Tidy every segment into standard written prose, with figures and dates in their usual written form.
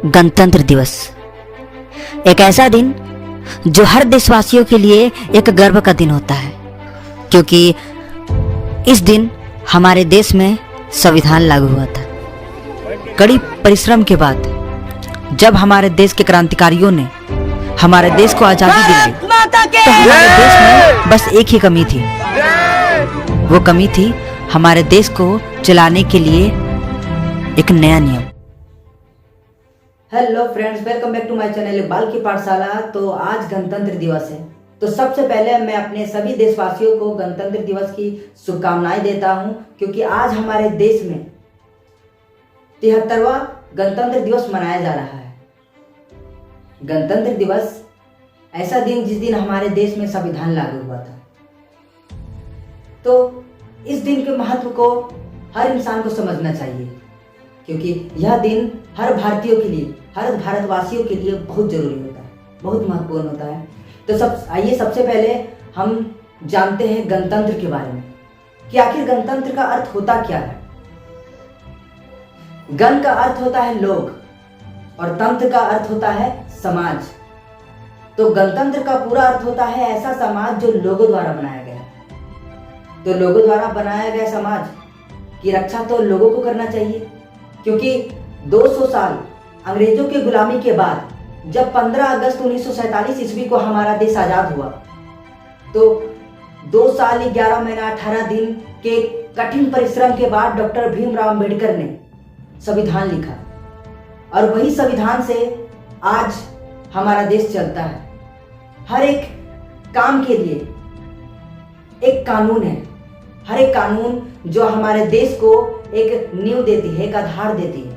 गणतंत्र दिवस एक ऐसा दिन जो हर देशवासियों के लिए एक गर्व का दिन होता है, क्योंकि इस दिन हमारे देश में संविधान लागू हुआ था। कड़ी परिश्रम के बाद जब हमारे देश के क्रांतिकारियों ने हमारे देश को आज़ादी दिलाई, तो हमारे देश में बस एक ही कमी थी। वो कमी थी हमारे देश को चलाने के लिए एक नया नियम। Hello friends, welcome back to my channel बाल की पाठशाला। तो आज गणतंत्र दिवस है, तो सबसे पहले मैं अपने सभी देशवासियों को गणतंत्र दिवस की शुभकामनाएं देता हूं, क्योंकि आज हमारे देश में 73वां गणतंत्र दिवस मनाया जा रहा है। गणतंत्र दिवस ऐसा दिन जिस दिन हमारे देश में संविधान लागू हुआ था। तो इस दिन के महत्व को हर इंसान को समझना चाहिए, क्योंकि यह दिन हर भारतीयों के लिए, हर भारतवासियों के लिए बहुत जरूरी होता है, बहुत महत्वपूर्ण होता है। तो आइए सबसे पहले हम जानते हैं गणतंत्र के बारे में कि आखिर गणतंत्र का अर्थ होता क्या है। गण का अर्थ होता है लोग और तंत्र का अर्थ होता है समाज। तो गणतंत्र का पूरा अर्थ होता है ऐसा समाज जो लोगों द्वारा बनाया गया। तो लोगों द्वारा बनाया गया समाज की रक्षा तो लोगों को करना चाहिए, क्योंकि 200 साल अंग्रेजों की गुलामी के बाद जब 15 अगस्त 1947 ईस्वी को हमारा देश आज़ाद हुआ, तो 2 साल 11 महीना 18 दिन के कठिन परिश्रम के बाद डॉक्टर भीमराव अंबेडकर ने संविधान लिखा, और वही संविधान से आज हमारा देश चलता है। हर एक काम के लिए एक कानून है, हर एक कानून जो हमारे देश को एक नींव देती है, एक आधार देती है।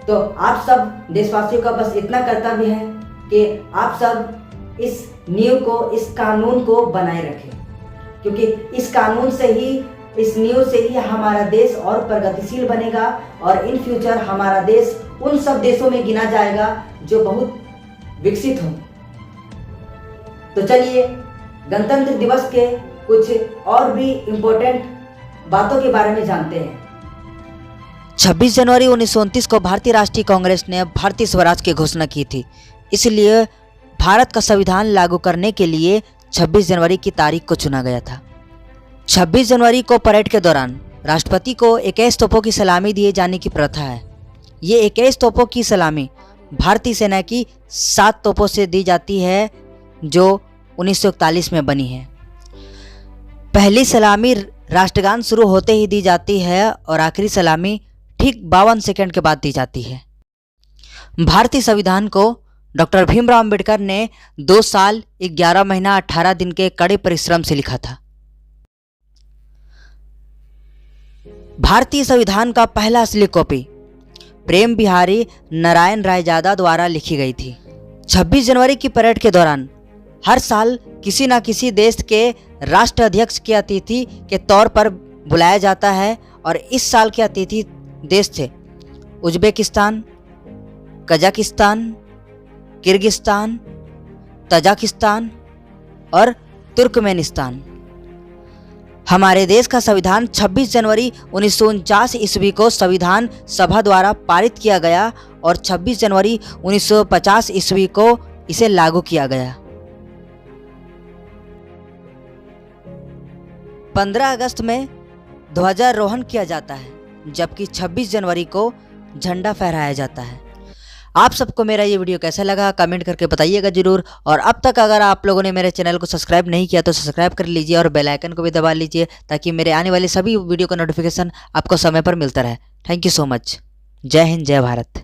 तो आप सब देशवासियों का बस इतना कर्तव्य है कि आप सब इस नींव को, इस कानून को बनाए रखें, क्योंकि इस कानून से ही, इस नींव से ही हमारा देश और प्रगतिशील बनेगा, और इन फ्यूचर हमारा देश उन सब देशों में गिना जाएगा जो बहुत विकसित हो। तो चलिए गणतंत्र दिवस के कुछ और भी इम्पोर्टेंट बातों के बारे में जानते हैं। 26 जनवरी 1929 को भारतीय राष्ट्रीय कांग्रेस ने भारतीय स्वराज की घोषणा की थी। इसलिए भारत का संविधान लागू करने के लिए 26 जनवरी की तारीख को चुना गया था। 26 जनवरी को परेड के दौरान राष्ट्रपति को 21 तोपों की सलामी दिए जाने की प्रथा है। ये 21 तोपों की सलामी भारतीय सेना की 7 तोपों से दी जाती है, जो 1941 में बनी है। पहली सलामी राष्ट्रगान शुरू होते ही दी जाती है, और आखिरी सलामी ठीक 52 सेकंड के बाद दी जाती है। भारतीय संविधान को डॉक्टर भीमराव अंबेडकर ने 2 साल 11 महीना 18 दिन के कड़े परिश्रम से लिखा था। भारतीय संविधान का पहला असली कॉपी प्रेम बिहारी नारायण रायजादा द्वारा लिखी गई थी। 26 जनवरी की परेड के दौरान हर साल किसी न किसी देश के राष्ट्राध्यक्ष की अतिथि के तौर पर बुलाया जाता है, और इस साल के अतिथि देश थे उज्बेकिस्तान, कजाकिस्तान, किर्गिस्तान, तजाकिस्तान और तुर्कमेनिस्तान। हमारे देश का संविधान 26 जनवरी 1949 ईस्वी को संविधान सभा द्वारा पारित किया गया, और 26 जनवरी 1950 ईस्वी को इसे लागू किया गया। 15 अगस्त में ध्वजारोहण किया जाता है, जबकि 26 जनवरी को झंडा फहराया जाता है। आप सबको मेरा ये वीडियो कैसा लगा कमेंट करके बताइएगा जरूर। और अब तक अगर आप लोगों ने मेरे चैनल को सब्सक्राइब नहीं किया तो सब्सक्राइब कर लीजिए, और बेल आइकन को भी दबा लीजिए, ताकि मेरे आने वाले सभी वीडियो का नोटिफिकेशन आपको समय पर मिलता रहे। Thank you so much. जय हिंद, जय भारत।